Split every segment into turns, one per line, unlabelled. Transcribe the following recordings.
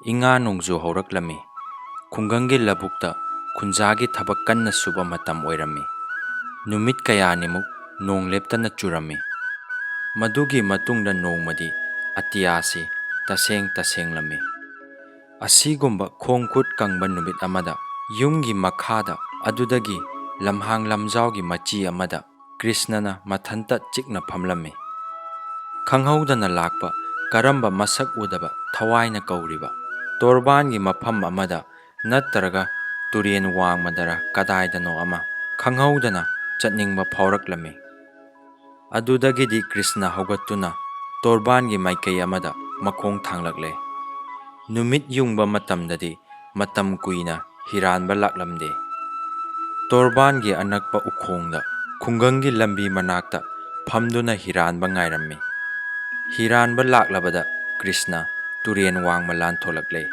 Inga nongju hauraklammi. Khungangi labukta khunjagi thabak kanna suba matam oirammi. Numit kayanimuk nong leptana churammi. Madugi matungda nongmadi atiyasi tasenglammi. Asigumba khongkhut kangba numit amada yumgi makhada adudagi lamhang lamjaugi machi amada Krishnana mathanta chikna phamlammi. Khanghaudana lakpa karamba masak udaba thawaina kauriba torbangi mafam amada nattaraga turien wangmadara kadaidano ama khanghaudana chatningba phauraklammi. Adudagidi Krishna haugattuna torbangi maikai amada makhong thanglakle. Numit yungba matamdadi matam kuina hiranba laklamde. Torbangi anakpa ukhongda khungangi lambi manakta phamduna hiranba ngairammi. Hiranba laklabada Krishna turien wangma lantholakle.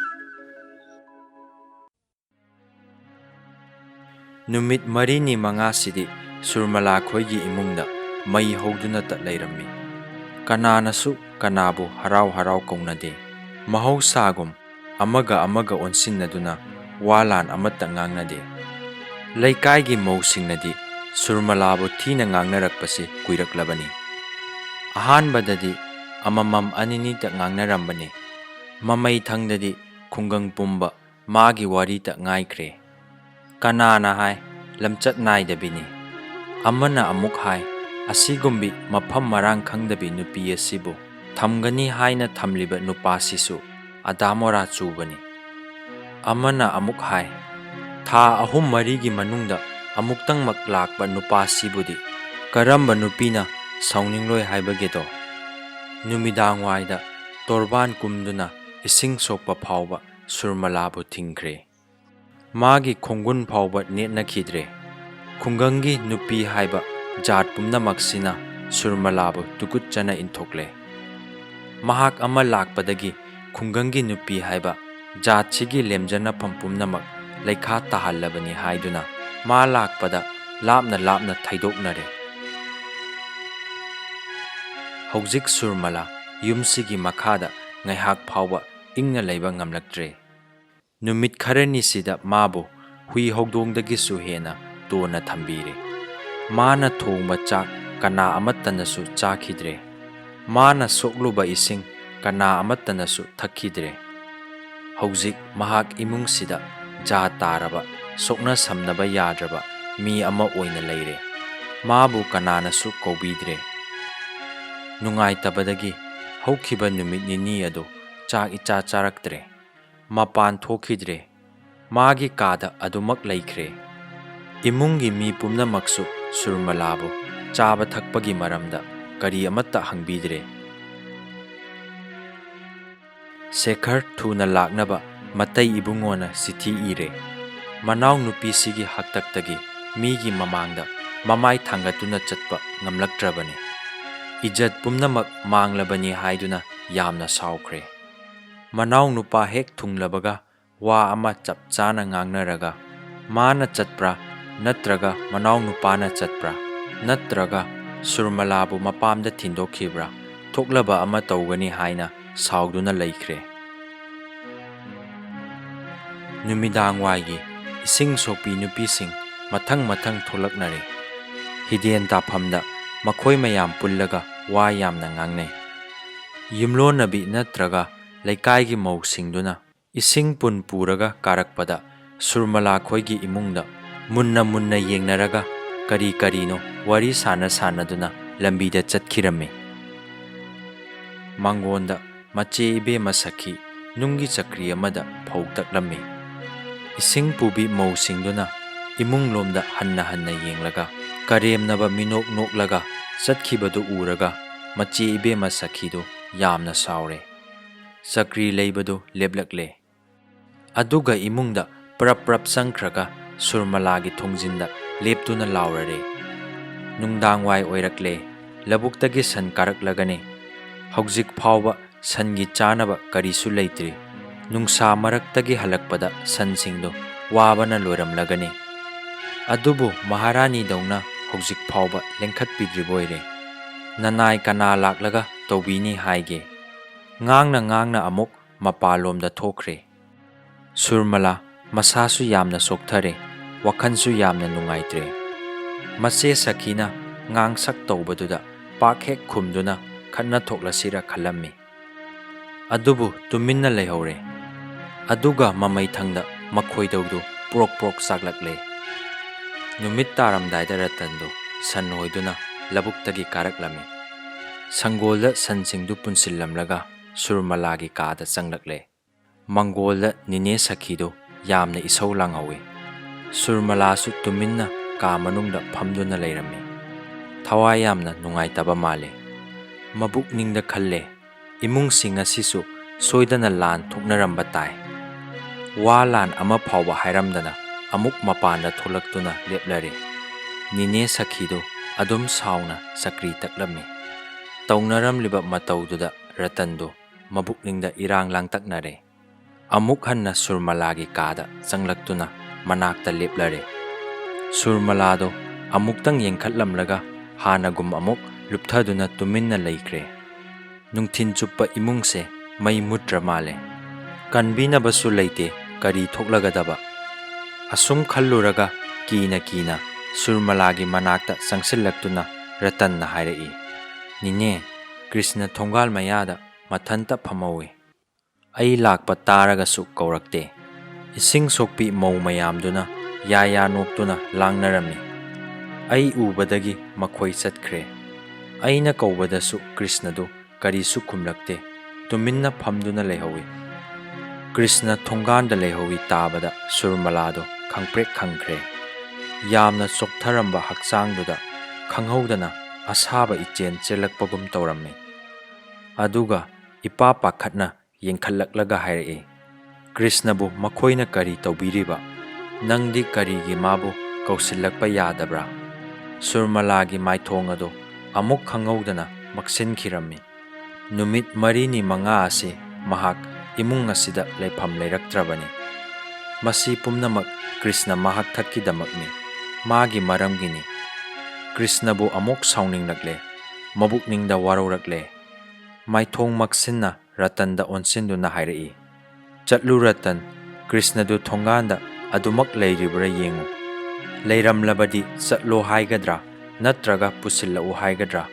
Numit marini mangasidi Surmala khoigi imungda mai hauduna tatleirammi. Kananasu kanabu harau kaunade. Mahausagum amaga onsinnaduna walan amatta ngangnade. Leikaigi mausingnadi Surmalabu thina ngangnarakpasi kuiraklabani. Ahanbadadi amamam aninita ngangnarambani. Mamai thangdadi khungang pumba magi warita ngaikre. Kanana hai lamchat naidabini. Amana amuk hai asigumbi mafam marang khangdabi nupi asibu thamgani haina thamliba nupasisu adamora chubani. Amana amuk hai tha ahum marigi manungda amuktang maklakba nupasibudi karamba nupina saunningloi haibagedo. Numidangwaida torban kumduna ising sokpa phauba Surmalabu thingkre. Magi khongun phauba netnakhidre. Khungangi nupi haiba jat pumnamaksina Surmalabu tukutchana inthokle. Mahak ama lakpadagi khungangi nupi haiba jat sigi lemjana pumnamak leikha tahallabani haiduna ma lakpada lapna thaidoknare. Hojik Surmala yumsigi makhada ngaihak phauba ingna leiba ngamlaktre. Numit kharani sida mabu hui hogdongdagi suhena tona thambire. Mana thongba chak kana amattanasu chakhidre. Mana sokluba ising kana amattanasu thakhidre. Hojik mahak imung sida ja taraba sokna samnaba yadraba mi ama oina leire. Mabu kananasu kobidre. Nungai tabadagi haukiba numit nini ado chak icha charaktre. Mapan thokidre. Magi kada adumak laikre. Imungi mi pumnamaksu Surmalabu chaba thakpagi maramda kari amatta hangbidre. Sekhar thuna laknaba matai ibungona sithi ire. Manaw nupi sigi haktaktagi migi mamangda mamai thangatuna chatpa ngamlaktrabani. Ijat pumnamak manglabani haiduna yamna saukre. Manaw nupa hek thunglabaga wa ama chapchana ngangnaraga mana chatpra natraga manaw nupana chatpra natraga Surmalabu mapamda thindokhibra thoklaba ama tawgani haina sauduna laikre. Numidangwaigi ising sokpi nupising mathang tholaknare. Hiden taphamda makhoi mayam pullaga wa yamna ngangnai. Yumlonabi natraga leikaigi mausingduna ising pun puraga karakpada Surmala khoigi imungda munna yengnaraga kari karino wari sanaduna lambida chatkhirammi. Mangonda mache ibe masakhi nungi chakri amada phautaklammi. Ising pubi mausingduna imung lomda hanna yenglaga karemnaba minok noklaga chatkibadu uraga mache ibe masakhido yamna saure. Sakri leibadu leblakle. Aduga imungda prap sangkraga Surmalagi thongjinda leptuna laurare. Nungdangwai oirakle labuktagi san karaklagane. Hojik phauba sangi chanaba karisu leitri. Nungsa maraktagi halakpada sansingdo wabana loiramlagane. Adubu Maharani dauna hojik phauba lengkhatpidriboire. Nanai kana laklaga tobini haige. Ngangna amuk ꯃꯄꯥꯟꯂꯣꯝꯗ ꯊꯣꯛꯈ꯭ꯔꯦ꯫ ꯁꯨꯔꯃꯂꯥ ꯃꯁꯥꯁꯨ ꯌꯥꯝꯅ ꯁꯣꯛꯊꯔꯦ, ꯋꯥꯈꯜꯁꯨ ꯌꯥꯝꯅ ꯅꯨꯡꯉꯥꯏꯇ꯭ꯔꯦ꯫ ꯃꯆꯦ ꯁꯈꯤꯅ ꯉꯥꯡꯁꯛ ꯇꯧꯕꯗꯨꯗ ꯄꯥꯛ ꯍꯦꯛ ꯈꯨꯝꯗꯨꯅ ꯈꯠꯅ ꯊꯣꯛꯂꯁꯤꯔ ꯈꯜꯂꯝꯃꯤ꯫ ꯑꯗꯨꯕꯨ ꯇꯨꯃꯤꯟꯅ ꯂꯩꯍꯧꯔꯦ꯫ ꯑꯗꯨꯒ ꯃꯃꯩꯊꯪꯗ ꯃꯈꯣꯏꯗꯧꯗꯨ ꯄ꯭ꯔꯣꯛ ꯄ꯭ꯔꯣꯛ ꯆꯥꯛꯂꯛꯂꯦ꯫ ꯅꯨꯃꯤꯠ ꯇꯥꯔꯝꯗꯥꯏꯗ ꯔꯇꯟꯗꯨ ꯁꯟ ꯍꯣꯏꯗꯨꯅ ꯂꯧꯕꯨꯛꯇꯒꯤ ꯀꯥꯔꯛꯂꯝꯃꯤ꯫ ꯁꯪꯒꯣꯜꯗ ꯁꯟꯁꯤꯡꯗꯨ ꯄꯨꯟꯁꯤꯜꯂꯝꯂꯒ ꯁꯨꯔꯃꯂꯥꯒꯤ ꯀꯥꯗ ꯆꯪꯂꯛꯂꯦ꯫ ꯃꯪꯒꯣꯜꯗ ꯅꯤꯅꯦ ꯁꯈꯤꯗꯨ ꯌꯥꯝꯅ ꯏꯁꯧ ꯂꯥꯡꯍꯧꯏ꯫ ꯁꯨꯔꯃꯂꯥꯁꯨ ꯇꯨꯃꯤꯟꯅ ꯀꯥ ꯃꯅꯨꯡꯗ ꯐꯝꯗꯨꯅ ꯂꯩꯔꯝꯃꯤ꯫ ꯊꯋꯥꯏ ꯌꯥꯝꯅ ꯅꯨꯡꯉꯥꯏꯇꯕ ꯃꯥꯜꯂꯦ꯫ ꯃꯕꯨꯛꯅꯤꯡꯗ ꯈꯜꯂꯦ, ꯏꯃꯨꯡꯁꯤꯡ ꯑꯁꯤꯁꯨ ꯁꯣꯏꯗꯅ ꯂꯥꯟ ꯊꯣꯛꯅꯔꯝꯕ ꯇꯥꯏ꯫ ꯋꯥ ꯂꯥꯟ ꯑꯃ ꯐꯥꯎꯕ ꯍꯥꯏꯔꯝꯗꯅ ꯑꯃꯨꯛ ꯃꯄꯥꯟꯗ ꯊꯣꯛꯂꯛꯇꯨꯅ ꯂꯦꯞꯂꯔꯦ꯫ ꯅꯤꯅꯦ ꯁꯈꯤꯗꯨ ꯑꯗꯨꯝ ꯁꯥꯎꯅ ꯆꯀ꯭ꯔꯤ ꯇꯛꯂꯝꯃꯤ꯫ ꯇꯧꯅꯔꯝꯂꯤꯕ ꯃꯇꯧꯗꯨꯗ ꯔꯇꯟꯗꯨ ꯃꯕꯨꯛꯅꯤꯡꯗ ꯏꯔꯥꯡ ꯂꯥꯡꯇꯛꯅꯔꯦ꯫ ꯑꯃꯨꯛ ꯍꯟꯅ ꯁꯨꯔꯃꯂꯥꯒꯤ ꯀꯥꯗ ꯆꯪꯂꯛꯇꯨꯅ ꯃꯅꯥꯛꯇ ꯂꯦꯞꯂꯔꯦ꯫ ꯁꯨꯔꯃꯂꯥꯗꯣ ꯑꯃꯨꯛꯇꯪ ꯌꯦꯡꯈꯠꯂꯝꯂꯒ ꯍꯥꯟꯅꯒꯨꯝ ꯑꯃꯨꯛ ꯂꯨꯞꯊꯗꯨꯅ ꯇꯨꯃꯤꯟꯅ ꯂꯩꯈ꯭ꯔꯦ꯫ ꯅꯨꯡꯊꯤꯟ ꯆꯨꯞꯄ ꯏꯃꯨꯡꯁꯦ ꯃꯩ ꯃꯨꯠꯇ꯭ꯔ ꯃꯥꯜꯂꯦ꯫ ꯀꯟꯕꯤꯅꯕꯁꯨ ꯂꯩꯇꯦ, ꯀꯔꯤ ꯊꯣꯛꯂꯒꯗꯕ? ꯑꯁꯨꯝ ꯈꯜꯂꯨꯔꯒ ꯀꯤꯅ ꯀꯤꯅ ꯁꯨꯔꯃꯂꯥꯒꯤ ꯃꯅꯥꯛꯇ ꯆꯪꯁꯤꯜꯂꯛꯇꯨꯅ ꯔꯇꯟꯅ ꯍꯥꯏꯔꯛꯏ, ꯅꯤꯅꯦ, ꯀ꯭ꯔꯤꯁꯅ ꯊꯣꯡꯒꯥꯜ ꯃꯌꯥꯗ ꯃꯊꯟꯇ ꯐꯝꯍꯧꯏ꯫ ꯑꯩ ꯂꯥꯛꯄ ꯇꯥꯔꯒꯁꯨ ꯀꯧꯔꯛꯇꯦ꯫ ꯏꯁꯤꯡ ꯁꯣꯛꯄꯤ ꯃꯧ ꯃꯌꯥꯝꯗꯨꯅ ꯌꯥ ꯅꯣꯛꯇꯨꯅ ꯂꯥꯡꯅꯔꯝꯃꯤ꯫ ꯑꯩ ꯎꯕꯗꯒꯤ ꯃꯈꯣꯏ ꯆꯠꯈ꯭ꯔꯦ꯫ ꯑꯩꯅ ꯀꯧꯕꯗꯁꯨ ꯀ꯭ꯔꯤꯁꯅꯗꯨ ꯀꯔꯤꯁꯨ ꯈꯨꯝꯂꯛꯇꯦ, ꯇꯨꯃꯤꯟꯅ ꯐꯝꯗꯨꯅ ꯂꯩꯍꯧꯏ꯫ ꯀ꯭ꯔꯤꯁꯅ ꯊꯣꯡꯒꯥꯟꯗ ꯂꯩꯍꯧꯏ ꯇꯥꯕꯗ ꯁꯨꯔꯃꯂꯥꯗꯣ ꯈꯪꯄ꯭ꯔꯦꯛ ꯈꯪꯈ꯭ꯔꯦ꯫ ꯌꯥꯝꯅ ꯆꯣꯛꯊꯔꯝꯕ ꯍꯛꯆꯥꯡꯗꯨꯗ ꯈꯪꯍꯧꯗꯅ ꯑꯁꯥꯕ ꯏꯆꯦꯟ ꯆꯦꯜꯂꯛꯄꯒꯨꯝ ꯇꯧꯔꯝꯃꯤ꯫ ꯑꯗꯨꯒ ꯏꯄꯥ ꯄꯥꯈꯠꯅ ꯌꯦꯡꯈꯠꯂꯛꯂꯒ ꯍꯥꯏꯔꯛꯏ, ꯀ꯭ꯔꯤꯁꯅꯕꯨ ꯃꯈꯣꯏꯅ ꯀꯔꯤ ꯇꯧꯕꯤꯔꯤꯕ? ꯅꯪꯗꯤ ꯀꯔꯤꯒꯤ ꯃꯥꯕꯨ ꯀꯧꯁꯤꯜꯂꯛꯄ ꯌꯥꯗꯕ꯭ꯔꯥ? ꯁꯨꯔꯃꯂꯥꯒꯤ ꯃꯥꯏꯊꯣꯡ ꯑꯗꯨ ꯑꯃꯨꯛ ꯈꯪꯍꯧꯗꯅ ꯃꯛꯁꯤꯟꯈꯤꯔꯝꯃꯤ꯫ ꯅꯨꯃꯤꯠ 4-5 ꯑꯁꯤ ꯃꯍꯥꯛ ꯏꯃꯨꯡ ꯑꯁꯤꯗ ꯂꯩꯐꯝ ꯂꯩꯔꯛꯇ꯭ꯔꯕꯅꯤ꯫ ꯃꯁꯤ ꯄꯨꯝꯅꯃꯛ ꯀ꯭ꯔꯤꯁꯅ ꯃꯍꯥꯛꯊꯛꯀꯤꯗꯃꯛꯅꯤ, ꯃꯥꯒꯤ ꯃꯔꯝꯒꯤꯅꯤ꯫ ꯀ꯭ꯔꯤꯁꯅꯕꯨ ꯑꯃꯨꯛ ꯁꯥꯎꯅꯤꯡꯂꯛꯂꯦ, ꯃꯕꯨꯛꯅꯤꯡꯗ ꯋꯥꯔꯧꯔꯛꯂꯦ꯫ ꯃꯥꯏꯊꯣꯡ ꯃꯛꯁꯤꯟꯅ ꯔꯇꯟꯗ ꯑꯣꯟꯁꯤꯟꯗꯨꯅ ꯍꯥꯏꯔꯛꯏ, ꯆꯠꯂꯨ ꯔꯇꯟ, ꯀ꯭ꯔꯤꯁꯅꯗꯨ ꯊꯣꯡꯒꯥꯟꯗ ꯑꯗꯨꯃꯛ ꯂꯩꯔꯤꯕ꯭ꯔꯥ ꯌꯦꯡꯉꯨ꯫ ꯂꯩꯔꯝꯂꯕꯗꯤ ꯆꯠꯂꯣ ꯍꯥꯏꯒꯗ꯭ꯔꯥ ꯅꯠꯇ꯭ꯔꯒ ꯄꯨꯁꯤꯜꯂꯛꯎ ꯍꯥꯏꯒꯗ꯭ꯔꯥ?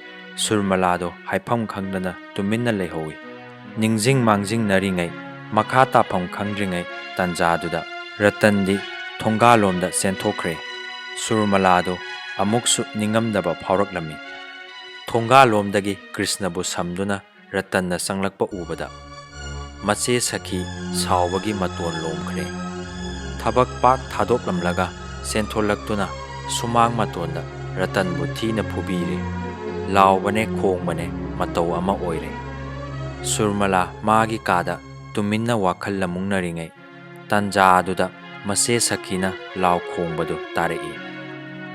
ꯁꯨꯔꯃꯂꯥꯗꯣ ꯍꯥꯏꯐꯝ ꯈꯪꯗꯅ ꯇꯨꯃꯤꯟꯅ ꯂꯩꯍꯧꯏ꯫ ꯅꯤꯡꯖꯤꯡ ꯃꯥꯡꯖꯤꯡꯅꯔꯤꯉꯩ, ꯃꯈꯥ ꯇꯥꯐꯝ ꯈꯪꯗ꯭ꯔꯤꯉꯩ ꯇꯥꯟꯖꯥꯗꯨꯗ ꯔꯇꯟꯗꯤ ꯊꯣꯡꯒꯥꯜꯂꯣꯝꯗ ꯆꯦꯟꯊꯣꯛꯈ꯭ꯔꯦ꯫ ꯁꯨꯔꯃꯂꯥꯗꯣ ꯑꯃꯨꯛꯁꯨ ꯅꯤꯡꯉꯝꯗꯕ ꯐꯥꯎꯔꯛꯂꯝꯃꯤ꯫ ꯊꯣꯡꯒꯥꯜꯂꯣꯝꯗꯒꯤ ꯀ꯭ꯔꯤꯁꯅꯕꯨ ꯁꯝꯗꯨꯅ ꯔꯇꯟꯅ ꯆꯪꯂꯛꯄ ꯎꯕꯗ ꯃꯆꯦ ꯁꯈꯤ ꯁꯥꯎꯕꯒꯤ ꯃꯇꯣꯟ ꯂꯣꯝꯈ꯭ꯔꯦ꯫ ꯊꯕꯛ ꯄꯥꯛ ꯊꯥꯗꯣꯛꯂꯝꯂꯒ ꯆꯦꯟꯊꯣꯛꯂꯛꯇꯨꯅ ꯁꯨꯃꯥꯡ ꯃꯇꯣꯟꯗ ꯔꯇꯟꯕꯨ ꯊꯤꯅ ꯐꯨꯕꯤꯔꯦ꯫ ꯂꯥꯎꯕꯅꯦ ꯈꯣꯡꯕꯅꯦ ꯃꯇꯧ ꯑꯃ ꯑꯣꯏꯔꯦ꯫ ꯁꯨꯔꯃꯂꯥ ꯃꯥꯒꯤ ꯀꯥꯗ ꯇꯨꯃꯤꯟꯅ ꯋꯥꯈꯜ ꯂꯃꯨꯡꯅꯔꯤꯉꯩ ꯇꯥꯟꯖꯥ ꯑꯗꯨꯗ ꯃꯆꯦ ꯁꯈꯤꯅ ꯂꯥꯎ ꯈꯣꯡꯕꯗꯨ ꯇꯥꯔꯛꯏ꯫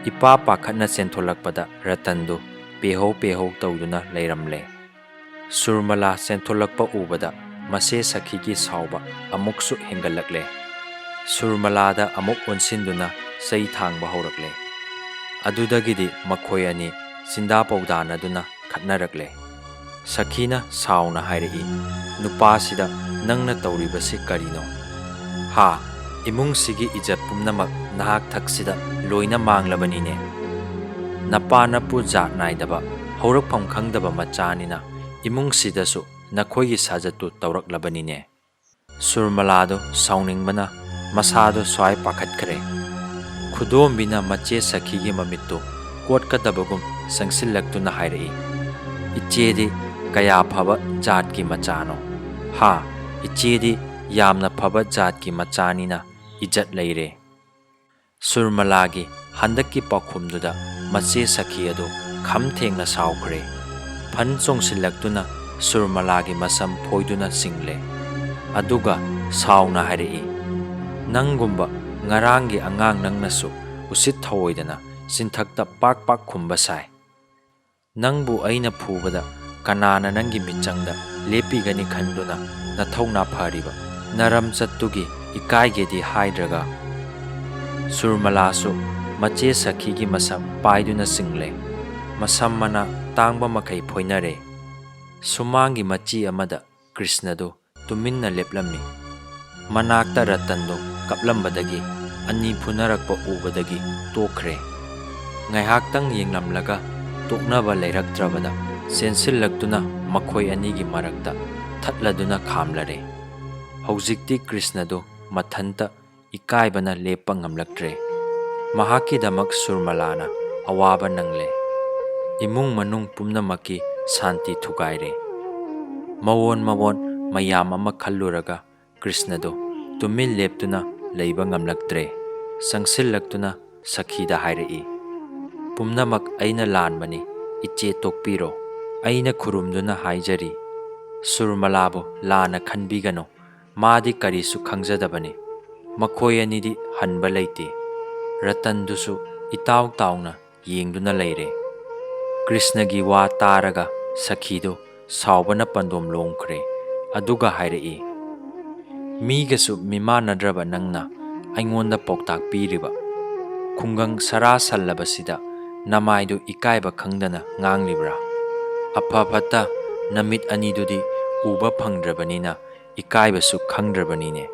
ꯏꯄꯥ ꯄꯥꯈꯠꯅ ꯆꯦꯟꯊꯣꯛꯂꯛꯄꯗ ꯔꯇꯟꯗꯨ ꯄꯦꯍꯧ ꯄꯦꯍꯧ ꯇꯧꯗꯨꯅ ꯂꯩꯔꯝꯂꯦ꯫ ꯁꯨꯔꯃꯂꯥ ꯆꯦꯟꯊꯣꯛꯂꯛꯄ ꯎꯕꯗ ꯃꯆꯦ ꯁꯈꯤꯒꯤ ꯁꯥꯎꯕ ꯑꯃꯨꯛꯁꯨ ꯍꯦꯟꯒꯠꯂꯛꯂꯦ꯫ ꯁꯨꯔꯃꯂꯥꯗ ꯑꯃꯨꯛ ꯑꯣꯟꯁꯤꯟꯗꯨꯅ ꯆꯩ ꯊꯥꯡꯕ ꯍꯧꯔꯛꯂꯦ꯫ ꯑꯗꯨꯗꯒꯤꯗꯤ ꯃꯈꯣꯏ ꯑꯅꯤ ꯆꯤꯟꯗꯥ ꯄꯥꯎꯗꯥꯅꯗꯨꯅ ꯈꯠꯅꯔꯛꯂꯦ꯫ ꯁꯈꯤꯅ ꯁꯥꯎꯅ ꯍꯥꯏꯔꯛꯏ, ꯅꯨꯄꯥꯁꯤꯗ ꯅꯪꯅ ꯇꯧꯔꯤꯕꯁꯤ ꯀꯔꯤꯅꯣ? ꯍꯥ, ꯏꯃꯨꯡꯁꯤꯒꯤ ꯏꯖꯠ ꯄꯨꯝꯅꯃꯛ ꯅꯍꯥꯛ ꯊꯛꯁꯤꯗ ꯂꯣꯏꯅ ꯃꯥꯡꯂꯕꯅꯤꯅꯦ꯫ ꯅꯄꯥ ꯅꯄꯨ ꯖꯥꯠ ꯅꯥꯏꯗꯕ, ꯍꯧꯔꯛꯐꯝ ꯈꯪꯗꯕ ꯃꯆꯥꯅꯤꯅ ꯏꯃꯨꯡꯁꯤꯗꯁꯨ ꯅꯈꯣꯏꯒꯤ ꯁꯥꯖꯠꯇꯨ ꯇꯧꯔꯛꯂꯕꯅꯤꯅꯦ꯫ ꯁꯨꯔꯃꯂꯥꯗꯣ ꯁꯥꯎꯅꯤꯡꯕꯅ ꯃꯁꯥꯗꯣ ꯁ꯭ꯋꯥꯏ ꯄꯥꯈꯠꯈ꯭ꯔꯦ꯫ ꯈꯨꯗꯣꯝꯕꯤꯅ ꯃꯆꯦ ꯁꯈꯤꯒꯤ ꯃꯃꯤꯠꯇꯨ ꯀꯣꯠꯀꯗꯕꯒꯨꯝ ꯆꯪꯁꯤꯜꯂꯛꯇꯨꯅ ꯍꯥꯏꯔꯛꯏ, ꯏꯆꯦꯗꯤ ꯀꯌꯥ ꯐꯕ ꯖꯥꯠꯀꯤ ꯃꯆꯥꯅꯣ? ꯍꯥ, ꯏꯆꯦꯗꯤ ꯌꯥꯝꯅ ꯐꯕ ꯖꯥꯠꯀꯤ ꯃꯆꯥꯅꯤꯅ ꯏꯖꯠ ꯂꯩꯔꯦ꯫ ꯁꯨꯔꯃꯂꯥꯒꯤ ꯍꯟꯗꯛꯀꯤ ꯄꯥꯎꯈꯨꯝꯗꯨꯗ ꯃꯆꯦ ꯁꯈꯤ ꯑꯗꯨ ꯈꯝ ꯊꯦꯡꯅ ꯁꯥꯎꯈ꯭ꯔꯦ꯫ ꯐꯟ ꯆꯣꯡꯁꯤꯜꯂꯛꯇꯨꯅ ꯁꯨꯔꯃꯂꯥꯒꯤ ꯃꯁꯝ ꯐꯣꯏꯗꯨꯅ ꯆꯤꯡꯂꯦ꯫ ꯑꯗꯨꯒ ꯁꯥꯎꯅ ꯍꯥꯏꯔꯛꯏ, ꯅꯪꯒꯨꯝꯕ ꯉꯔꯥꯡꯒꯤ ꯑꯉꯥꯡ ꯅꯪꯅꯁꯨ ꯎꯁꯤꯠ ꯊꯑꯣꯏꯗꯅ ꯆꯤꯟꯊꯛꯇ ꯄꯥꯛ ꯄꯥꯛ ꯈꯨꯝꯕ ꯁꯥꯏ꯫ ꯅꯪꯕꯨ ꯑꯩꯅ ꯐꯨꯕꯗ ꯀꯅꯥꯅ ꯅꯪꯒꯤ ꯃꯤꯠꯆꯪꯗ ꯂꯦꯞꯄꯤꯒꯅꯤ ꯈꯟꯗꯨꯅ ꯅꯊꯧꯅꯥ ꯐꯔꯤꯕ ꯅꯔꯝꯆꯠꯇꯨꯒꯤ ꯏꯀꯥꯏꯒꯦꯗꯤ ꯍꯥꯏꯗ꯭ꯔꯒ? ꯁꯨꯔꯃꯂꯥꯁꯨ ꯃꯆꯦ ꯁꯈꯤꯒꯤ ꯃꯁꯝ ꯄꯥꯏꯗꯨꯅ ꯆꯤꯡꯂꯦ꯫ ꯃꯁꯝ ꯃꯅꯥ ꯇꯥꯡꯕ ꯃꯈꯩ ꯐꯣꯏꯅꯔꯦ꯫ ꯁꯨꯃꯥꯡꯒꯤ ꯃꯆꯤ ꯑꯃꯗ ꯀ꯭ꯔꯤꯁꯅꯗꯨ tuminna leplammi. Manakta Ratando kaplambadagi ani phunarakpa ubadagi tokre. Ngaihaktang yenglamlaga toknaba leiraktrabada sensillaktuna makhoi anigi marakta thatladuna khamlare. Haujikti Krishnado mathanta ikaibana lepa ngamlaktre. Mahakidamak Surmalana awaba nangle. Imung manung pumnamaki santi thugaire. Mawon mayam ama khalluraga Krishnado tumil leptuna leiba ngamlaktre. Sangsillaktuna sakhida hairei. Pumnamak aina lanbani iche tokpiro. Aina khurumduna haijari. Surmalabo lana khanbigano. Madi karisu khangzadabani. Makhoi anidi hanba leite. Ratandusu itaw tawna yengduna leire. Krishnagi wa taraga sakhido saubana pandom longkre. Aduga hairei. Migasu mimanadraba nangna aingonda poktak piriba. Khungang sara sallabasida namaidu ikaiba khangdana nganglibra. Apapata namit anidudi uba phangdrabanina ikaibasu khangdrabanine.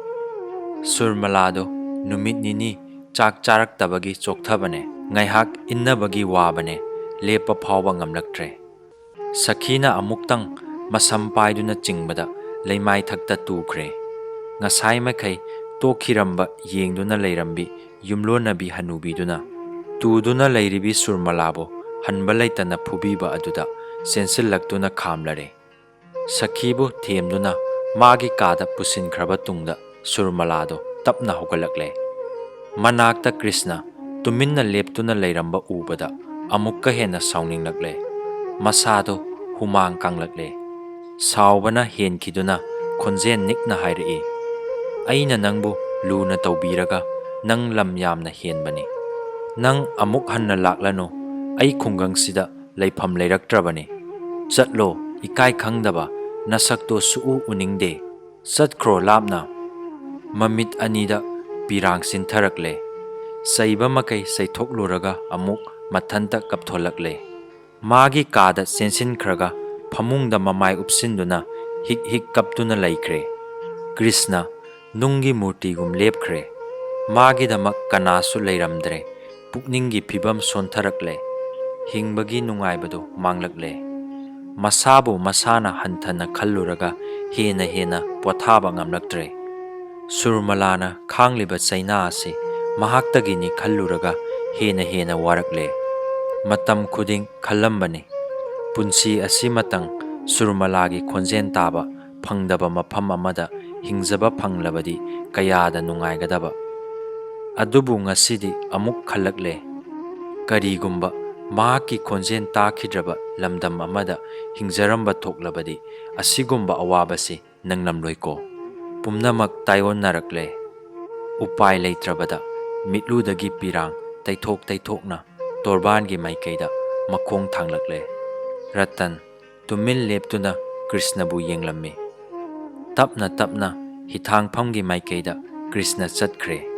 Surmalado numit nini chak charak tabagi chokthabane. Ngaihak innabagi wabane lepa phawba ngamlaktre. Sakhina amuktang masampaiduna chingbada leimai thakta tukre. Ngasai makai tokhiramba yengduna leirambi yumlonabi hanubiduna tuduna leiribi Surmalabo hanba leitana phubiba aduda sensillaktuna khamlare. Sakhibu themduna magi kada pusinkraba tungda Surmalado tapna hogalakle. Manakta Krishna tuminna leptuna leiramba ubada amukka hena sauninglakle. Masado humang kanglakle. Saubana henkiduna khonjen nikna hairei. Aina nangbu luna taubiraga nang lam yamna henbani. Nang amuk hanna laklano ai khungangsida leifam leiraktrabani. Chatlo ikai khangdaba nasakto suu uningde. Chatkro lapna. Mamit anida pirang sintharakle. Saiba makai saithokluraga amuk mathanta kaptholakle. Magi kada sensinkhraga phamungda mamai upsinduna hik kaptuna laikre. Krishna nungi murti gum lepkre. Magi damak kanasu leiramdre. Pukningi phibam sontharakle. Hingbagi nungaibado manglakle. Masabu masana hanthana khalluraga hena pothaba ngamlaktre. Surmalana khangliba chaina ase mahaktagini khalluraga hena warakle. Matam khuding khallambani. Punsi asimatang Surmalagi khonjen taba phangdaba mafam amada hingjaba phanglabadi kayada nungaigadaba. Adubu ngasidi amuk khallakle. Karigumba mahaki khonjen takhidraba lamdam amada hingjaramba thoklabadi asigumba awabasi nanglamloiko. Pumnamak tayonnarakle. Upai leitrabada mitludagi pirang taithokna torbangi maikaida makhong thanglakle. Ratan tumil leptuna Krishnabu yenglammi. Tapna Hithangphamgee maikaida Krishna chatkre.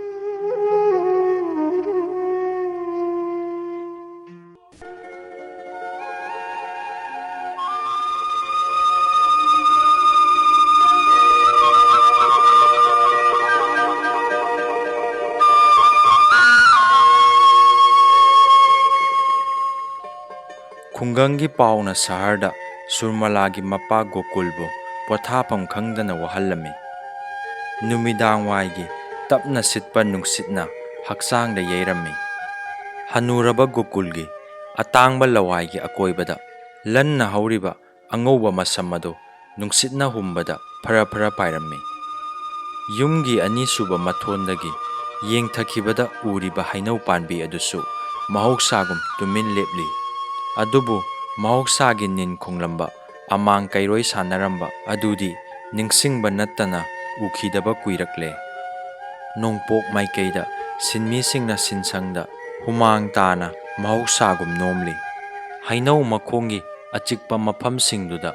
Khungangi pauna saharda Surmalagi mapa Gokulbu pothapam khangdana wahallami. Numidang waigi tapna sitpa nungsitna haksangda yeirammi. Hanuraba Gokulgi atangba lawaigi akoibada lanna hauriba angauba masamado nungsitna humbada phara pairammi. Yumgi anisuba mathondagi yengthakibada uriba hainau panbi adusu mahoksagum tumin lepli. Adubu mahoksagi nin khonglamba amang kairoi sanaramba adudi ningsingba nattana ukhidaba kuirakle. Nongpok maikaida sinmisingna sinsangda humang tana mahoksagum nomli. Hainau makhongi achikpa mafamsingduda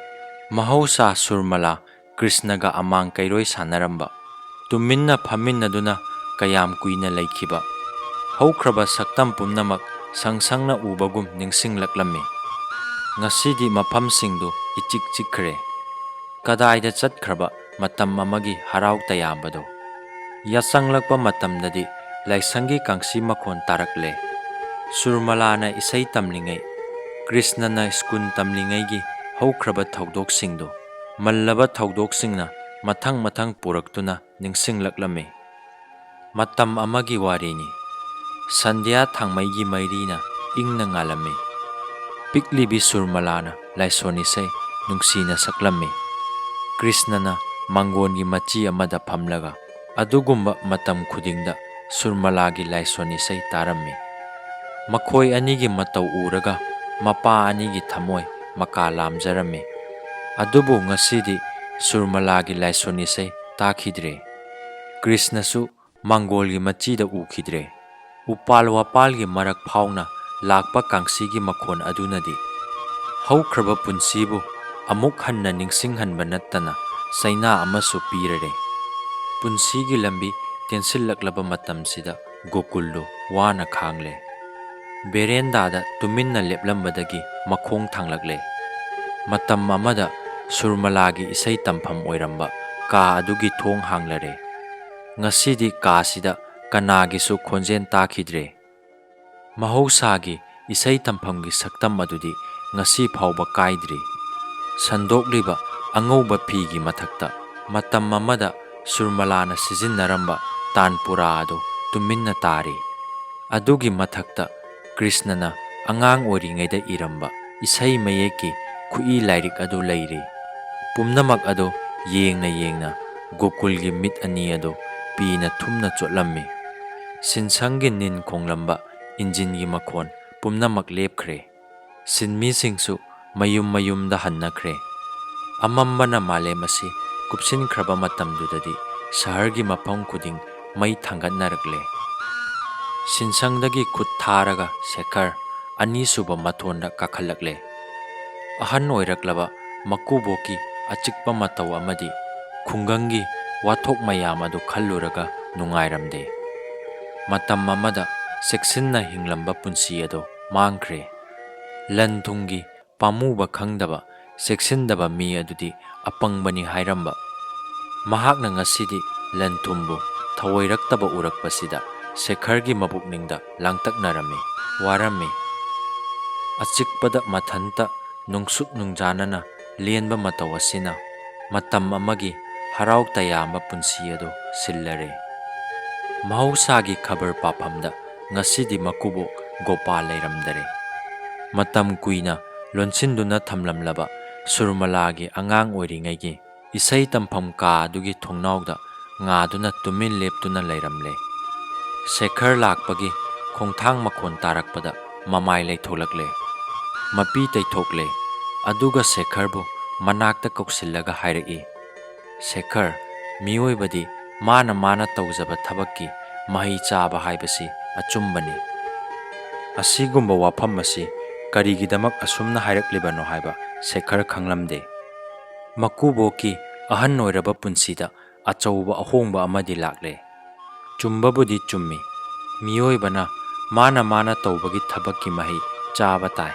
mahausa Surmala Krishnaga amang kairoi sanaramba. Tuminna phaminaduna kayam kuina laikhiba. Haukraba saktam pumnamak sangsangna ubagum ningsinglaklammi. Ngasidi mafamsingdu ichik chikre. Kadaida chatkraba matam amagi harau tayambado. Yasanglakpa matamdadi laisangi kangsi makhon tarakle. Surmalana isai tamlingai, Krishnana skun tamlingaigi haukraba thaudoksindu. Mallaba thaudoksinna mathang puraktuna ningsinglaklammi. Matam amagi warini. Sandhya thangmaigi mairina ingna ngalammi. Piklibi Surmalana laisonisai nungsina saklammi. Krishnana mangongi machi amada phamlaga adugumba matam khudingda Surmalagi laisonisai tarammi. Makhoi anigi matau uraga mapa anigi thamoi maka lamjarammi. Adubu ngasidi Surmalagi laisonisai takhidre. Krishnasu mangolgi machida ukhidre. Upal wapalgi marak phauna lakpa kangsigi makhon adunadi haukraba punsibu amuk hanna ningsinghanba nattana saina amasu pirare. Punsigi lambi tensillaklaba matamsida Gokullu wana khangle. Berendada tuminna leplambadagi makhong thanglakle. Matam amada Surmalagi isai tampham oiramba ka adugi thong hanglare. Ngasidi kasida kanagisu khonjen takhidre. Mahausagi isai tampham saktam adudi ngasi phauba kaidri. Sandogliba angauba phigi mathakta matam amada Surmalana sijinnaramba tanpura adu tuminna tari. Adugi mathakta Krishnana angang oringaida iramba isai mayeki kui lairik adu leiri. Pumnamak adu yengna Gokulgi mit ani adu pina thumna chotlammi. Sinsangi nin konglamba injingi makhon pumnamak lepkhre. Sinmi singsu mayumda hannakre. Amambana malemasi kupsin khraba matamdudadi sahargi mapam kuding mai thangatnarakle. Sinsangdagi khut tharaga Shekhar anisuba mathonda kakhalakle. Ahan oiraklaba makuboki achikpa matau amadi khungangi wathok mayam adu khalluraga nungairamde. Matam amada seksinna hinglamba punsi adu mangkhre. Lanthungi pamuba khangdaba seksindaba mi adudi apangbani hairamba. Mahakna ngasidi lanthumbu thawoiraktaba urakpasida Shekhargi mabukningda langtaknarami warami. Achikpada mathanta nungsuk nungjanana lienba matau asina matam amagi harau tayamba punsi adu sillare. Mahausagi khabar papamda ngasidi makubo Gopal leiramdare. Matam kuina lonsinduna thamlamlaba Surmalagi angang oiringaigi isai tampham ka adugi thongnauda ngaduna tumin leptuna leiramle. Shekhar lakpagi khongthang makhon tarakpada mamai leitholakle. Mapi teithokle. Aduga Shekharbu manakta kausillaga hairaki. Shekhar miyoibadi mana taujaba thabakki mahi chaba haibasi achumbani. Asigumba wafam asi karigidamak asumna hairaklibano haiba Shekhar khanglamde. Makuboki ahan oiraba punsida achauba ahongba amadi lakle. Chumbabudi chummi. Miyoibana mana taubagi thabakki mahi chaba tai.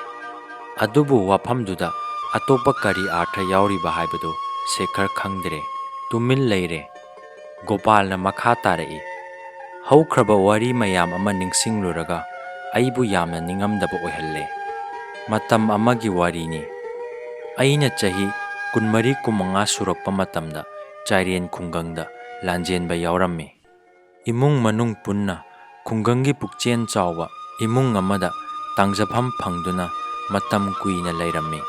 Adubu wafamduda atopa kari artha yauriba haibadu Shekhar khangdre. Tumin leire. Gopalna makha tarai. Haukraba wari mayam ama ningsingluraga aibu yamna ningamdaba oihalle. Matam amagi warini. Aina chahi kunmari kumanga surakpa matamda Chairien khungangda lanjenba yaurammi. Imung manung punna khungangi pukchen chawba imung amada tangjafam phangduna matam kuina leirammi.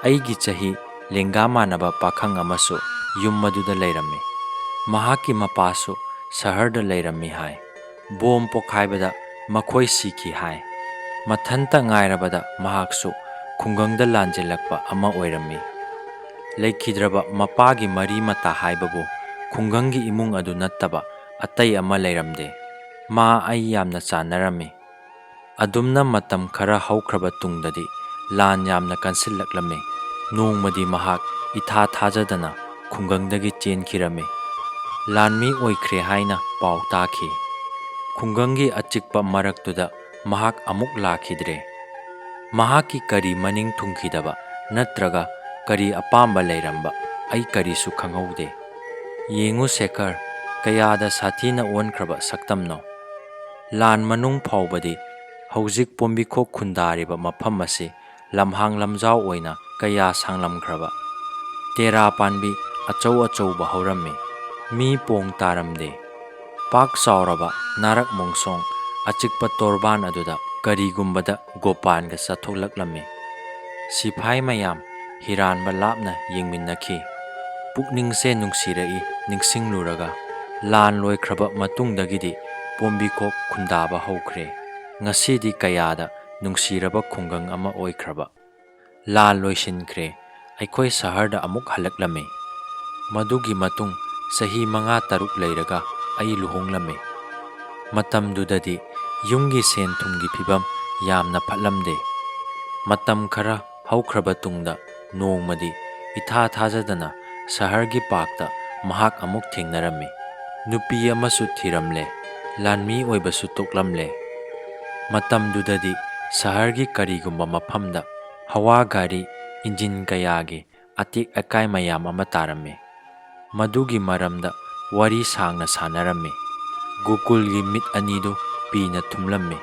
Aigi chahi lenga manaba pakhang amasu yum maduda leirammi. Mahaki mapasu saharda leirammi hai. Bom pokhaibada makhoi siki hai. Mathanta ngairabada mahaksu khungangda lanjelakpa ama oirammi. Leikhidraba mapagi mari mata haibabu khungangi imung adu nattaba atai ama leiramde. Ma ai yamna chanarami. Adumna matam khara haukraba tungdadi lan yamna kansillaklami. Nongmadi mahak itha thajadana khungangdagi chenkhirami. Lanmi oikhre haina pau takhi. Khungangi achikpa maraktuda mahak amuk lakhidre. Mahaki kari maning thungkhidaba natraga kari apamba leiramba ai kari su khangaude. ꯌꯦꯡꯉꯨ ꯁꯦꯈꯔ, ꯀꯌꯥꯗ ꯁꯥꯊꯤꯅ ꯑꯣꯟꯈ꯭ꯔꯕ ꯁꯛꯇꯝꯅꯣ꯫ ꯂꯥꯟ ꯃꯅꯨꯡ ꯐꯥꯎꯕꯗꯤ ꯍꯧꯖꯤꯛ ꯄꯣꯝꯕꯤꯈꯣꯛ ꯈꯨꯟꯗꯥꯔꯤꯕ ꯃꯐꯝ ꯑꯁꯤ ꯂꯝꯍꯥꯡ ꯂꯝꯖꯥꯎ ꯑꯣꯏꯅ ꯀꯌꯥ ꯁꯥꯡꯂꯝꯈ꯭ꯔꯕ ꯇꯦꯔꯥ ꯄꯥꯟꯕꯤ ꯑꯆꯧ ꯑꯆꯧꯕ ꯍꯧꯔꯝꯃꯤ꯫ ꯃꯤ ꯄꯣꯡ ꯇꯥꯔꯝꯗꯦ꯫ ꯄꯥꯛ ꯆꯥꯎꯔꯕ ꯅꯥꯔꯛ ꯃꯣꯡꯁꯣꯡ ꯑꯆꯤꯛꯄ ꯇꯣꯔꯕꯥꯟ ꯑꯗꯨꯗ ꯀꯔꯤꯒꯨꯝꯕꯗ ꯒꯣꯄꯥꯟꯒ ꯆꯠꯊꯣꯛꯂꯛꯂꯝꯃꯤ꯫ ꯁꯤꯐꯥꯏ ꯃꯌꯥꯝ ꯍꯤꯔꯥꯟꯕ ꯂꯥꯞꯅ ꯌꯦꯡꯃꯤꯟꯅꯈꯤ꯫ ꯄꯨꯛꯅꯤꯡꯁꯦ ꯅꯨꯡꯁꯤꯔꯛꯏ ꯅꯤꯡꯁꯤꯡꯂꯨꯔꯒ꯫ ꯂꯥꯟ ꯂꯣꯏꯈ꯭ꯔꯕ ꯃꯇꯨꯡꯗꯒꯤꯗꯤ ꯄꯣꯝꯕꯤꯈꯣꯛ ꯈꯨꯟꯗꯥꯕ ꯍꯧꯈ꯭ꯔꯦ꯫ ꯉꯁꯤꯗꯤ ꯀꯌꯥꯗ ꯅꯨꯡꯁꯤꯔꯕ ꯈꯨꯡꯒꯪ ꯑꯃ ꯑꯣꯏꯈ꯭ꯔꯕ꯫ ꯂꯥꯟ ꯂꯣꯏꯁꯤꯟꯈ꯭ꯔꯦ꯫ ꯑꯩꯈꯣꯏ ꯁꯍꯔꯗ ꯑꯃꯨꯛ ꯍꯜꯂꯛꯂꯝꯃꯤ꯫ ꯃꯗꯨꯒꯤ ꯃꯇꯨꯡ ꯆꯍꯤ 5-6 ꯂꯩꯔꯒ ꯑꯩ ꯂꯨꯍꯣꯡꯂꯝꯃꯤ꯫ ꯃꯇꯝꯗꯨꯗꯗꯤ ꯌꯨꯝꯒꯤ ꯁꯦꯟ ꯊꯨꯝꯒꯤ ꯐꯤꯕꯝ ꯌꯥꯝꯅ ꯐꯠꯂꯝꯗꯦ꯫ ꯃꯇꯝ ꯈꯔ ꯍꯧꯈ꯭ꯔꯕ ꯇꯨꯡꯗ ꯅꯣꯡꯃꯗꯤ ꯏꯊꯥ ꯊꯥꯖꯗꯅ ꯁꯍꯔꯒꯤ ꯄꯥꯛꯇ ꯃꯍꯥꯛ ꯑꯃꯨꯛ ꯊꯦꯡꯅꯔꯝꯃꯤ꯫ ꯅꯨꯄꯤ ꯑꯃꯁꯨ ꯊꯤꯔꯝꯂꯦ꯫ ꯂꯥꯟꯃꯤ ꯑꯣꯏꯕꯁꯨ ꯇꯣꯛꯂꯝꯂꯦ꯫ ꯃꯇꯝꯗꯨꯗꯗꯤ ꯁꯍꯔꯒꯤ ꯀꯔꯤꯒꯨꯝꯕ ꯃꯐꯝꯗ ꯍꯋꯥ ꯒꯥꯔꯤ ꯏꯟꯖꯤꯟ ꯀꯌꯥꯒꯤ ꯑꯇꯦꯛ ꯑꯀꯥꯏ ꯃꯌꯥꯝ ꯑꯃ ꯇꯥꯔꯝꯃꯤ꯫ ꯃꯗꯨꯒꯤ ꯃꯔꯝꯗ ꯋꯥꯔꯤ ꯁꯥꯡꯅ ꯁꯥꯅꯔꯝꯃꯤ꯫ ꯒꯣꯀꯨꯜꯒꯤ ꯃꯤꯠ ꯑꯅꯤꯗꯨ ꯄꯤꯅ ꯊꯨꯝꯂꯝꯃꯤ꯫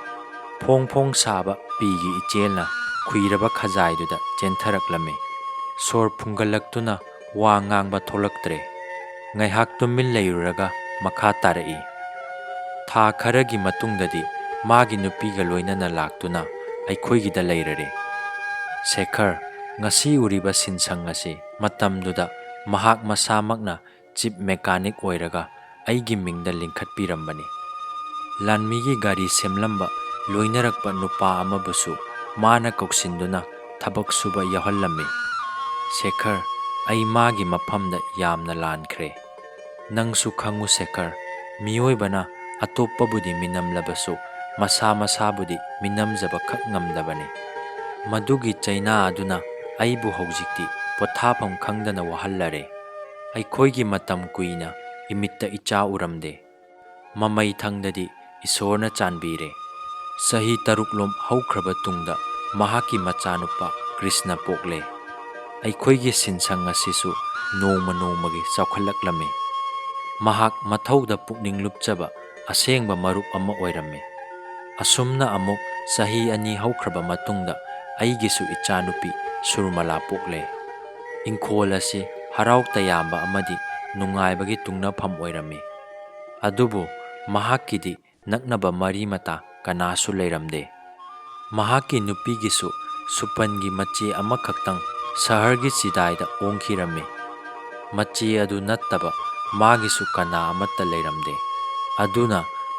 ꯐꯣꯡ ꯐꯣꯡ ꯁꯥꯕ ꯄꯤꯒꯤ ꯏꯆꯦꯜꯅ ꯈꯨꯏꯔꯕ ꯈꯖꯥꯏꯗꯨꯗ ꯆꯦꯟꯊꯔꯛꯂꯝꯃꯤ꯫ ꯁꯣꯔ ꯐꯨꯡꯒꯠꯂꯛꯇꯨꯅ ꯋꯥ ꯉꯥꯡꯕ ꯊꯣꯛꯂꯛꯇ꯭ꯔꯦ꯫ ꯉꯥꯏꯍꯥꯛ ꯇꯨꯃꯤꯟ ꯂꯩꯔꯨꯔꯒ ꯃꯈꯥ ꯇꯥꯔꯛꯏ꯫ ꯊꯥ ꯈꯔꯒꯤ ꯃꯇꯨꯡꯗꯗꯤ ꯃꯥꯒꯤ ꯅꯨꯄꯤꯒ ꯂꯣꯏꯅꯅ ꯂꯥꯛꯇꯨꯅ ꯑꯩꯈꯣꯏꯒꯤꯗ ꯂꯩꯔꯔꯦ꯫ ꯁꯦꯈꯔ, ꯉꯁꯤ ꯎꯔꯤꯕ ꯁꯤꯟꯁꯪ ꯑꯁꯤ ꯃꯇꯝꯗꯨꯗ ꯃꯍꯥꯛ ꯃꯁꯥꯃꯛꯅ ꯆꯤꯞ ꯃꯦꯀꯥꯅꯤꯛ ꯑꯣꯏꯔꯒ ꯑꯩꯒꯤ ꯃꯤꯡꯗ ꯂꯤꯡꯈꯠꯄꯤꯔꯝꯕꯅꯤ꯫ ꯂꯥꯟꯃꯤꯒꯤ ꯒꯥꯔꯤ ꯁꯦꯝꯂꯝꯕ ꯂꯣꯏꯅꯔꯛꯄ ꯅꯨꯄꯥ ꯑꯃꯕꯨꯁꯨ ꯃꯥꯅ ꯀꯧꯁꯤꯟꯗꯨꯅ ꯊꯕꯛ ꯁꯨꯕ ꯌꯥꯎꯍꯜꯂꯝꯃꯤ꯫ ꯁꯦꯈꯔ, ꯑꯩ ꯃꯥꯒꯤ ꯃꯐꯝꯗ ꯌꯥꯝꯅ ꯂꯥꯟꯈ꯭ꯔꯦ꯫ ꯅꯪꯁꯨ ꯈꯪꯉꯨ ꯁꯦꯈꯔ, ꯃꯤꯑꯣꯏꯕꯅ ꯑꯇꯣꯞꯄꯕꯨꯗꯤ ꯃꯤꯅꯝꯂꯕꯁꯨ ꯃꯁꯥ ꯃꯁꯥꯕꯨꯗꯤ ꯃꯤꯅꯝꯖꯕ ꯈꯛ ꯉꯝꯗꯕꯅꯤ꯫ ꯃꯗꯨꯒꯤ ꯆꯩꯅꯥ ꯑꯗꯨꯅ ꯑꯩꯕꯨ ꯍꯧꯖꯤꯛꯇꯤ ꯄꯣꯊꯥꯐꯝ ꯈꯪꯗꯅ ꯋꯥꯍꯜꯂꯔꯦ꯫ ꯑꯩꯈꯣꯏꯒꯤ ꯃꯇꯝ ꯀꯨꯏꯅ ꯏꯃꯤꯠꯇ ꯏꯆꯥ ꯎꯔꯝꯗꯦ꯫ ꯃꯃꯩꯊꯪꯗꯗꯤ ꯏꯁꯣꯔꯅ ꯆꯥꯟꯕꯤꯔꯦ꯫ ꯆꯍꯤ 6 ꯍꯧꯈ꯭ꯔꯕ ꯇꯨꯡꯗ ꯃꯍꯥꯛꯀꯤ ꯃꯆꯥꯅꯨꯄꯥ ꯀ꯭ꯔꯤꯁꯅ ꯄꯣꯛꯂꯦ꯫ ꯑꯩꯈꯣꯏꯒꯤ ꯁꯤꯟꯁꯪ ꯑꯁꯤꯁꯨ ꯅꯣꯡꯃ ꯅꯣꯡꯃꯒꯤ ꯆꯥꯎꯈꯠꯂꯛꯂꯝꯃꯤ꯫ ꯃꯍꯥꯛ ꯃꯊꯧꯗ ꯄꯨꯛꯅꯤꯡ ꯂꯨꯞꯆꯕ ꯑꯁꯦꯡꯕ ꯃꯔꯨꯞ ꯑꯃ ꯑꯣꯏꯔꯝꯃꯤ꯫ ꯑꯁꯨꯝꯅ ꯑꯃꯨꯛ ꯆꯍꯤ 2 ꯍꯧꯈ꯭ꯔꯕ ꯃꯇꯨꯡꯗ ꯑꯩꯒꯤꯁꯨ ꯏꯆꯥꯅꯨꯄꯤ ꯁꯨꯔꯃꯂꯥ ꯄꯣꯛꯂꯦ꯫ ꯏꯪꯈꯣꯜ ꯑꯁꯤ ꯍꯔꯥꯎ ꯇꯌꯥꯝꯕ ꯑꯃꯗꯤ ꯅꯨꯡꯉꯥꯏꯕꯒꯤ ꯇꯨꯡꯅꯐꯝ ꯑꯣꯏꯔꯝꯃꯤ꯫ ꯑꯗꯨꯕꯨ ꯃꯍꯥꯛꯀꯤꯗꯤ ꯅꯛꯅꯕ ꯃꯔꯤ ꯃꯇꯥ ꯀꯅꯥꯁꯨ ꯂꯩꯔꯝꯗꯦ꯫ ꯃꯍꯥꯛꯀꯤ ꯅꯨꯄꯤꯒꯤꯁꯨ ꯁꯨꯄꯟꯒꯤ ꯃꯆꯦ ꯑꯃꯈꯛꯇꯪ ꯁꯍꯔꯒꯤ ꯆꯤꯗꯥꯏꯗ ꯑꯣꯡꯈꯤꯔꯝꯃꯤ꯫ ꯃꯆꯦ ꯑꯗꯨ ꯅꯠꯇꯕ ꯃꯥꯒꯤꯁꯨ ꯀꯅꯥ ꯑꯃꯠꯇ ꯂꯩꯔꯝꯗꯦ꯫ ꯑꯗꯨꯅ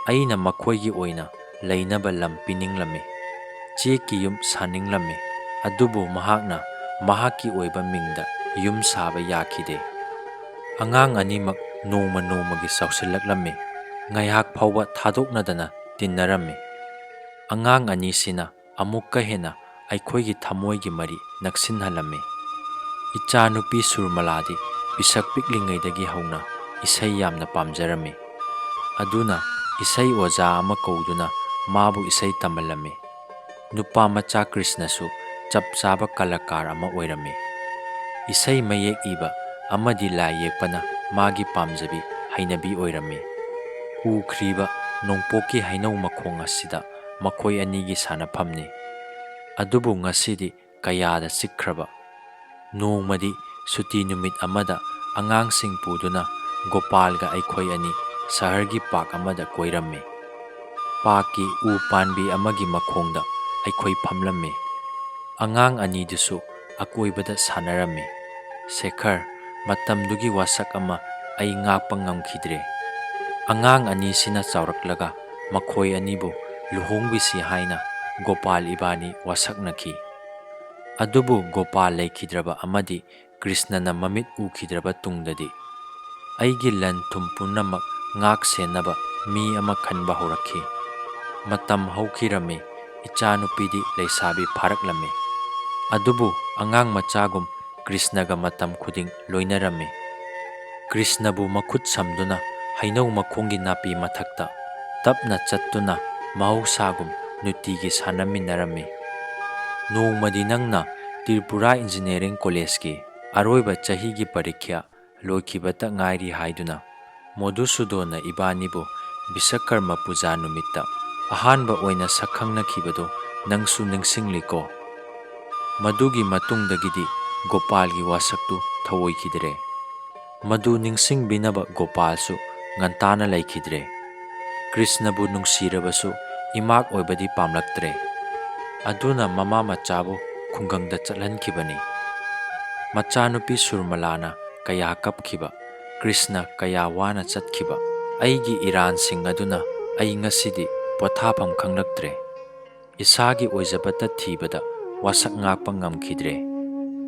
ꯑꯩꯅ ꯃꯈꯣꯏꯒꯤ ꯑꯣꯏꯅ ꯂꯩꯅꯕ ꯂꯝ ꯄꯤꯅꯤꯡꯂꯝꯃꯤ꯫ ꯆꯦꯛꯀꯤ ꯌꯨꯝ ꯁꯥꯅꯤꯡꯂꯝꯃꯤ꯫ ꯑꯗꯨꯕꯨ ꯃꯍꯥꯛꯅ ꯃꯍꯥꯛꯀꯤ ꯑꯣꯏꯕ ꯃꯤꯡꯗ ꯌꯨꯝ ꯁꯥꯕ ꯌꯥꯈꯤꯗꯦ꯫ ꯑꯉꯥꯡ ꯑꯅꯤꯃꯛ ꯅꯣꯡꯃ ꯅꯣꯡꯃꯒꯤ ꯆꯥꯎꯁꯤꯜꯂꯛꯂꯝꯃꯤ꯫ ꯉꯥꯏꯍꯥꯛ ꯐꯥꯎꯕ ꯊꯥꯗꯣꯛꯅꯗꯅ ꯇꯤꯟꯅꯔꯝꯃꯤ꯫ ꯑꯉꯥꯡ ꯑꯅꯤꯁꯤꯅ ꯑꯃꯨꯛꯀ ꯍꯦꯟꯅ ꯑꯩꯈꯣꯏꯒꯤ ꯊꯃꯣꯏꯒꯤ ꯃꯔꯤ ꯅꯛꯁꯤꯟꯍꯜꯂꯝꯃꯤ꯫ ꯏꯆꯥꯅꯨꯄꯤ ꯁꯨꯔꯃꯂꯥꯗꯤ ꯄꯤꯁꯛ ꯄꯤꯛꯂꯤꯉꯩꯗꯒꯤ ꯍꯧꯅ ꯏꯁꯩ ꯌꯥꯝꯅ ꯄꯥꯝꯖꯔꯝꯃꯤ꯫ ꯑꯗꯨꯅ ꯏꯁꯩ ꯑꯣꯖꯥ ꯑꯃ ꯀꯧꯗꯨꯅ ꯃꯥꯕꯨ ꯏꯁꯩ ꯇꯝꯍꯜꯂꯝꯃꯤ꯫ ꯅꯨꯄꯥ ꯃꯆꯥ ꯀ꯭ꯔꯤꯁꯅꯁꯨ ꯆꯞ ꯆꯥꯕ ꯀꯂꯥꯀꯥꯔ ꯑꯃ ꯑꯣꯏꯔꯝꯃꯤ꯫ ꯏꯁꯩ ꯃꯌꯦꯛ ꯏꯕ ꯑꯃꯗꯤ ꯂꯥꯏ ꯌꯦꯛꯄꯅ ꯃꯥꯒꯤ ꯄꯥꯝꯖꯕꯤ ꯍꯩꯅꯕꯤ ꯑꯣꯏꯔꯝꯃꯤ꯫ ꯎꯈ꯭ꯔꯤꯕ ꯅꯣꯡꯄꯣꯛꯀꯤ ꯍꯩꯅꯧ ꯃꯈꯣꯡ ꯑꯁꯤꯗ ꯃꯈꯣꯏ ꯑꯅꯤꯒꯤ ꯁꯥꯟꯅꯐꯝꯅꯤ꯫ ꯑꯗꯨꯕꯨ ꯉꯁꯤꯗꯤ ꯀꯌꯥꯗ ꯆꯤꯛꯈ꯭ꯔꯕ꯫ ꯅꯣꯡꯃꯗꯤ ꯁꯨꯇꯤ ꯅꯨꯃꯤꯠ ꯑꯃꯗ ꯑꯉꯥꯡꯁꯤꯡ ꯄꯨꯗꯨꯅ ꯒꯣꯄꯥꯜꯒ ꯑꯩꯈꯣꯏ ꯑꯅꯤ ꯁꯍꯔꯒꯤ ꯄꯥꯛ ꯑꯃꯗ ꯀꯣꯏꯔꯝꯃꯤ꯫ ꯄꯥꯛꯀꯤ ꯎ ꯄꯥꯟꯕꯤ ꯑꯃꯒꯤ ꯃꯈꯣꯡꯗ ꯑꯩꯈꯣꯏ ꯐꯝꯂꯝꯃꯤ꯫ ꯑꯉꯥꯡ ꯑꯅꯤꯗꯨꯁꯨ ꯑꯀꯣꯏꯕꯗ ꯁꯥꯟꯅꯔꯝꯃꯤ꯫ ꯁꯦꯈꯔ, ꯃꯇꯝꯗꯨꯒꯤ ꯋꯥꯁꯛ ꯑꯃ ꯑꯩ ꯉꯥꯛꯄ ꯉꯝꯈꯤꯗ꯭ꯔꯦ꯫ ꯑꯉꯥꯡ ꯑꯅꯤꯁꯤꯅ ꯆꯥꯎꯔꯛꯂꯒ ꯃꯈꯣꯏ ꯑꯅꯤꯕꯨ ꯂꯨꯍꯣꯡꯕꯤꯁꯤ ꯍꯥꯏꯅ ꯒꯣꯄꯥꯜ ꯏꯕꯥꯅꯤ ꯋꯥꯁꯛꯅꯈꯤ꯫ ꯑꯗꯨꯕꯨ ꯒꯣꯄꯥꯜ ꯂꯩꯈꯤꯗ꯭ꯔꯕ ꯑꯃꯗꯤ ꯀ꯭ꯔꯤꯁꯅꯅ ꯃꯃꯤꯠ ꯎꯈꯤꯗ꯭ꯔꯕ ꯇꯨꯡꯗꯗꯤ ꯑꯩꯒꯤ ꯂꯟ ꯊꯨꯝ ꯄꯨꯝꯅꯃꯛ ꯉꯥꯛ ꯁꯦꯟꯅꯕ ꯃꯤ ꯑꯃ ꯈꯟꯕ ꯍꯧꯔꯛꯈꯤ꯫ ꯃꯇꯝ ꯍꯧꯈꯤꯔꯝꯃꯤ꯫ ꯏꯆꯥꯅꯨꯄꯤꯗꯤ ꯂꯩꯁꯥꯕꯤ ꯐꯥꯔꯛꯂꯝꯃꯤ꯫ ꯑꯗꯨꯕꯨ ꯑꯉꯥꯡ ꯃꯆꯥꯒꯨꯝ ꯀ꯭ꯔꯤꯁꯅꯒ ꯃꯇꯝ ꯈꯨꯗꯤꯡ ꯂꯣꯏꯅꯔꯝꯃꯤ꯫ ꯀ꯭ꯔꯤꯁꯅꯕꯨ ꯃꯈꯨꯠ ꯁꯝꯗꯨꯅ ꯍꯩꯅꯧ ꯃꯈꯣꯡꯒꯤ ꯅꯥꯄꯤ ꯃꯊꯛꯇ ꯇꯞꯅ ꯆꯠꯇꯨꯅ ꯃꯍꯧꯁꯥꯒꯨꯝ ꯅꯨꯡꯇꯤꯒꯤ ꯁꯥꯟꯅꯃꯤꯟꯅꯔꯝꯃꯤ꯫ ꯅꯣꯡꯃꯗꯤ ꯅꯪꯅ ꯇ꯭ꯔꯤꯄꯨꯔꯥ ꯏꯟꯖꯤꯅꯤꯌꯔꯤꯡ ꯀꯣꯂꯦꯖꯀꯤ ꯑꯔꯣꯏꯕ ꯆꯍꯤꯒꯤ ꯄꯔꯤꯈ꯭ꯌꯥ ꯂꯣꯏꯈꯤꯕꯇ ꯉꯥꯏꯔꯤ ꯍꯥꯏꯗꯨꯅ ꯃꯣꯙꯨꯁꯨꯗꯣꯟꯅ ꯏꯕꯥꯅꯤꯕꯨ ꯕꯤꯁꯀꯔꯃ ꯄꯨꯖꯥ ꯅꯨꯃꯤꯠꯇ ꯑꯍꯥꯟꯕ ꯑꯣꯏꯅ ꯁꯛꯈꯪꯅꯈꯤꯕꯗꯣ ꯅꯪꯁꯨ ꯅꯤꯡꯁꯤꯡꯂꯤꯀꯣ? ꯃꯗꯨꯒꯤ ꯃꯇꯨꯡꯗꯒꯤꯗꯤ ꯒꯣꯄꯥꯜꯒꯤ ꯋꯥꯁꯛꯇꯨ ꯊꯑꯣꯏꯈꯤꯗ꯭ꯔꯦ꯫ ꯃꯗꯨ ꯅꯤꯡꯁꯤꯡꯕꯤꯅꯕ ꯒꯣꯄꯥꯜꯁꯨ ꯉꯟꯇꯥꯅ ꯂꯩꯈꯤꯗ꯭ꯔꯦ꯫ ꯀ꯭ꯔꯤꯁꯅꯕꯨ ꯅꯨꯡꯁꯤꯔꯕꯁꯨ ꯏꯃꯥꯛ ꯑꯣꯏꯕꯗꯤ ꯄꯥꯝꯂꯛꯇ꯭ꯔꯦ꯫ ꯑꯗꯨꯅ ꯃꯃꯥ ꯃꯆꯥꯕꯨ ꯈꯨꯡꯒꯪꯗ ꯆꯠꯍꯟꯈꯤꯕꯅꯤ꯫ ꯃꯆꯥꯅꯨꯄꯤ ꯁꯨꯔꯃꯂꯥꯅ ꯀꯌꯥ ꯀꯞꯈꯤꯕ, ꯀ꯭ꯔꯤꯁꯅ ꯀꯌꯥ ꯋꯥꯅ ꯆꯠꯈꯤꯕ, ꯑꯩꯒꯤ ꯏꯔꯥꯟꯁꯤꯡ ꯑꯗꯨꯅ ꯑꯩ ꯉꯁꯤꯗꯤ ꯄꯣꯊꯥꯐꯝ ꯈꯪꯂꯛꯇ꯭ꯔꯦ꯫ ꯏꯁꯥꯒꯤ ꯑꯣꯏꯖꯕꯇ ꯊꯤꯕꯗ ꯋꯥꯁꯛ ꯉꯥꯛꯄ ꯉꯝꯈꯤꯗ꯭ꯔꯦ꯫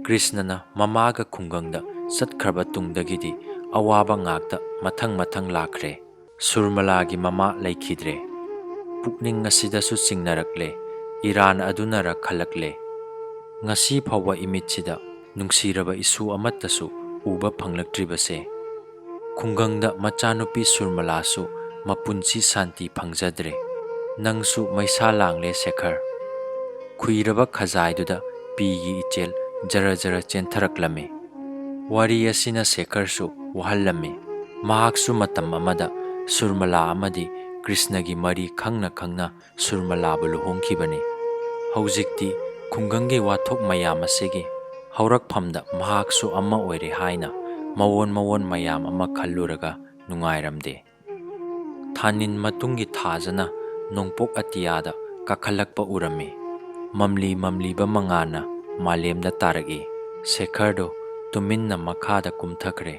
ꯀ꯭ꯔꯤꯁꯅꯅ ꯃꯃꯥꯒ ꯈꯨꯡꯒꯪꯗ ꯆꯠꯈ꯭ꯔꯕ ꯇꯨꯡꯗꯒꯤꯗꯤ ꯑꯋꯥꯕ ꯉꯥꯛꯇ ꯃꯊꯪ ꯃꯊꯪ ꯂꯥꯛꯈ꯭ꯔꯦ꯫ ꯁꯨꯔꯃꯂꯥꯒꯤ ꯃꯃꯥ ꯂꯩꯈꯤꯗ꯭ꯔꯦ꯫ ꯄꯨꯛꯅꯤꯡ ꯑꯁꯤꯗꯁꯨ ꯆꯤꯡꯅꯔꯛꯂꯦ, ꯏꯔꯥꯟ ꯑꯗꯨꯅꯔ ꯈꯜꯂꯛꯂꯦ꯫ ꯉꯁꯤ ꯐꯥꯎꯕ ꯏꯃꯤꯠꯁꯤꯗ ꯅꯨꯡꯁꯤꯔꯕ ꯏꯁꯨ ꯑꯃꯠꯇꯁꯨ ꯎꯕ ꯐꯪꯂꯛꯇ꯭ꯔꯤꯕꯁꯦ꯫ ꯈꯨꯡꯒꯪꯗ ꯃꯆꯥꯅꯨꯄꯤ ꯁꯨꯔꯃꯂꯥꯁꯨ ꯃꯄꯨꯟꯁꯤ ꯁꯥꯟꯇꯤ ꯐꯪꯖꯗ꯭ꯔꯦ꯫ ꯅꯪꯁꯨ ꯃꯩꯁꯥ ꯂꯥꯡꯂꯦ ꯁꯦꯈꯔ꯫ ꯈꯨꯏꯔꯕ ꯈꯖꯥꯏꯗꯨꯗ ꯄꯤꯒꯤ ꯏꯆꯦꯜ ꯖꯔ ꯖꯔ ꯆꯦꯟꯊꯔꯛꯂꯝꯃꯤ꯫ ꯋꯥꯔꯤ ꯑꯁꯤꯅ ꯁꯦꯈꯔꯁꯨ ꯋꯥꯍꯜꯂꯝꯃꯤ꯫ ꯃꯍꯥꯛꯁꯨ ꯃꯇꯝ ꯑꯃꯗ ꯁꯨꯔꯃꯂꯥ ꯑꯃꯗꯤ ꯀ꯭ꯔꯤꯁꯅꯒꯤ ꯃꯔꯤ ꯈꯪꯅ ꯈꯪꯅ ꯁꯨꯔꯃꯂꯥꯕꯨ ꯂꯨꯍꯣꯡꯈꯤꯕꯅꯤ꯫ ꯍꯧꯖꯤꯛꯇꯤ ꯈꯨꯡꯒꯪꯒꯤ ꯋꯥꯊꯣꯛ ꯃꯌꯥꯝ ꯑꯁꯤꯒꯤ ꯍꯧꯔꯛꯐꯝꯗ ꯃꯍꯥꯛꯁꯨ ꯑꯃ ꯑꯣꯏꯔꯦ ꯍꯥꯏꯅ ꯃꯋꯣꯟ ꯃꯋꯣꯟ ꯃꯌꯥꯝ ꯑꯃ ꯈꯜꯂꯨꯔꯒ ꯅꯨꯡꯉꯥꯏꯔꯝꯗꯦ꯫ ꯊꯥꯅꯤꯟ ꯃꯇꯨꯡꯒꯤ ꯊꯥꯖꯅ ꯅꯣꯡꯄꯣꯛ ꯑꯇꯤꯌꯥꯗ ꯀꯥꯈꯠꯂꯛꯄ ꯎꯔꯝꯃꯤ꯫ ꯃꯝꯂꯤ ꯃꯝꯂꯤꯕ ꯃꯉꯥꯜꯅ ꯃꯥꯂꯦꯝꯗ ꯇꯥꯔꯛꯏ꯫ ꯁꯦꯈꯔꯗꯣ ꯇꯨꯃꯤꯟꯅ ꯃꯈꯥꯗ ꯀꯨꯝꯊꯈ꯭ꯔꯦ꯫